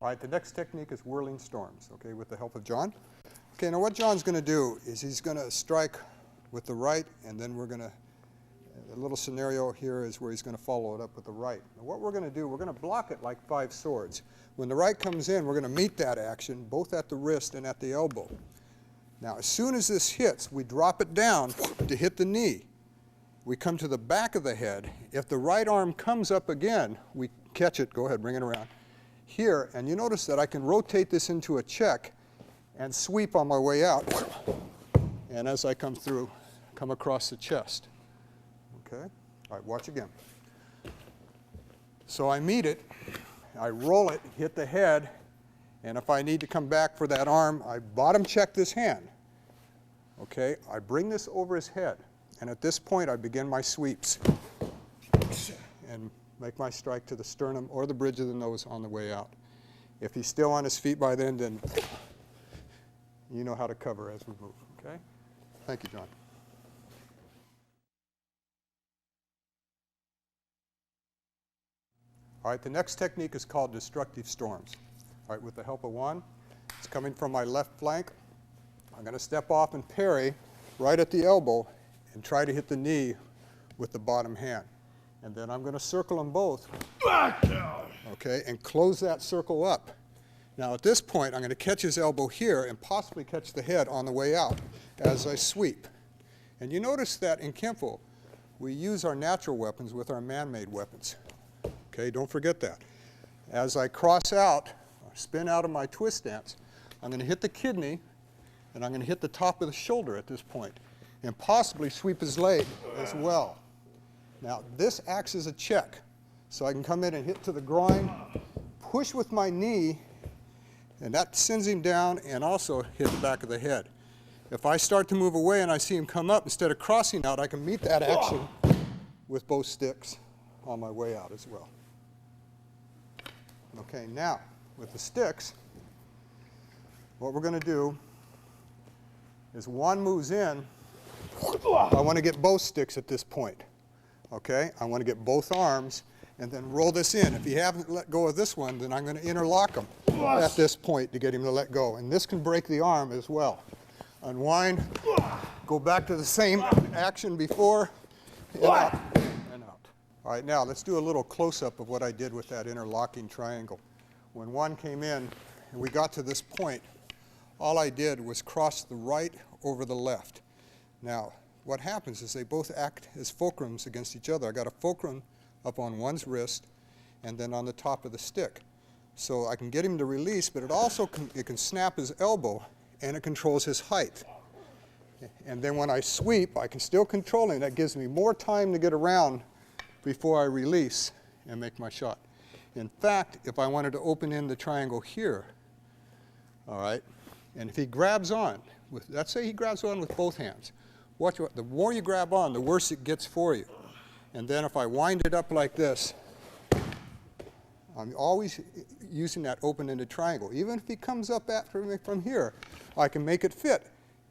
All right, the next technique is whirling storms, okay, with the help of John. Okay, now what John's going to do is he's going to strike with the right, and then we're going to, a little scenario here is where he's going to follow it up with the right. Now what we're going to do, we're going to block it like 5 swords. When the right comes in, we're going to meet that action, both at the wrist and at the elbow. Now, as soon as this hits, we drop it down to hit the knee. We come to the back of the head. If the right arm comes up again, we catch it. Go ahead, bring it around. Here, and you notice that I can rotate this into a check and sweep on my way out. And as I come through, come across the chest. Okay? All right, watch again. So I meet it, I roll it, hit the head, and if I need to come back for that arm, I bottom check this hand. Okay? I bring this over his head, and at this point I begin my sweeps and make my strike to the sternum or the bridge of the nose on the way out. If he's still on his feet by then you know how to cover as we move, okay? Thank you, John. All right, the next technique is called destructive storms. All right, with the help of one, it's coming from my left flank. I'm going to step off and parry right at the elbow and try to hit the knee with the bottom hand. And then I'm going to circle them both, okay, and close that circle up. Now at this point, I'm going to catch his elbow here and possibly catch the head on the way out as I sweep. And you notice that in Kenpo, we use our natural weapons with our man-made weapons. Okay, don't forget that. As I cross out, or spin out of my twist stance, I'm going to hit the kidney, and I'm going to hit the top of the shoulder at this point, and possibly sweep his leg as well. Now, this acts as a check, so I can come in and hit to the groin, push with my knee, and that sends him down and also hit the back of the head. If I start to move away and I see him come up, instead of crossing out, I can meet that action with both sticks on my way out as well. Okay, now, with the sticks, what we're going to do is one moves in. I want to get both sticks at this point. Okay, I want to get both arms and then roll this in. If you haven't let go of this one, then I'm going to interlock them at this point to get him to let go. And this can break the arm as well. Unwind, go back to the same action before, and out, and out. All right, now let's do a little close-up of what I did with that interlocking triangle. When one came in and we got to this point, all I did was cross the right over the left. Now, what happens is they both act as fulcrums against each other. I got a fulcrum up on one's wrist and then on the top of the stick. So I can get him to release, but it also can snap his elbow and it controls his height. And then when I sweep, I can still control him. That gives me more time to get around before I release and make my shot. In fact, if I wanted to open in the triangle here, all right, and if he grabs on, let's say he grabs on with both hands. Watch what, the more you grab on, the worse it gets for you. And then if I wind it up like this, I'm always using that open-ended triangle. Even if he comes up from here, I can make it fit.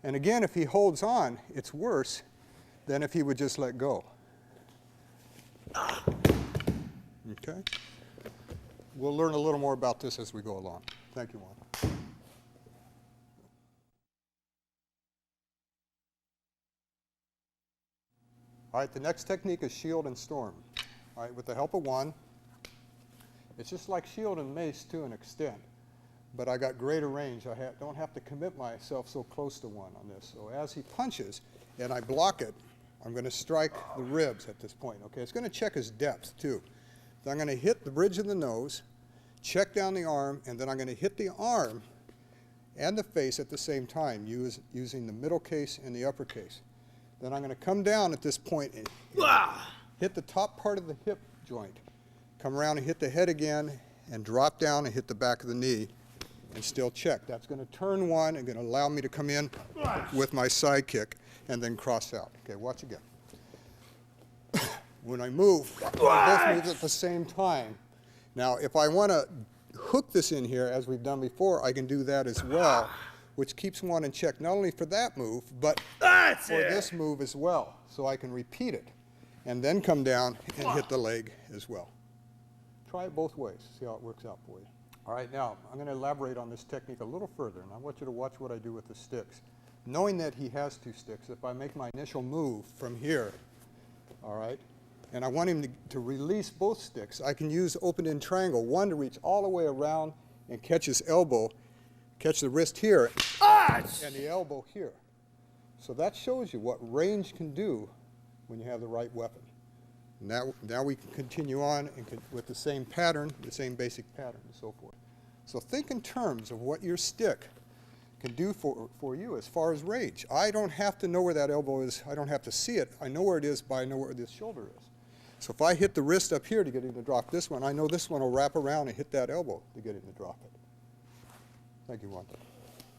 And again, if he holds on, it's worse than if he would just let go. Okay? We'll learn a little more about this as we go along. Thank you, Juan. All right, the next technique is shield and storm. All right, with the help of one, it's just like shield and mace to an extent, but I got greater range. I don't have to commit myself so close to one on this. So as he punches and I block it, I'm going to strike the ribs at this point. Okay, it's going to check his depth too. So I'm going to hit the bridge of the nose, check down the arm, and then I'm going to hit the arm and the face at the same time using the middle case and the upper case. Then I'm going to come down at this point and hit the top part of the hip joint. Come around and hit the head again and drop down and hit the back of the knee and still check. That's going to turn one and going to allow me to come in with my side kick and then cross out. Okay, watch again. When I move, I both move at the same time. Now, if I want to hook this in here, as we've done before, I can do that as well, which keeps one in check, not only for that move, but for this move as well. So I can repeat it and then come down and hit the leg as well. Try it both ways, see how it works out for you. All right, now I'm going to elaborate on this technique a little further, and I want you to watch what I do with the sticks. Knowing that he has two sticks, if I make my initial move from here, all right, and I want him to release both sticks, I can use open-end triangle, one to reach all the way around and catch his elbow, catch the wrist here, and the elbow here. So that shows you what range can do when you have the right weapon. Now we can continue on with the same pattern, the same basic pattern and so forth. So think in terms of what your stick can do for you as far as range. I don't have to know where that elbow is. I don't have to see it. I know where it is, but I know where this shoulder is. So if I hit the wrist up here to get him to drop this one, I know this one will wrap around and hit that elbow to get him to drop it. Thank you, Wanda.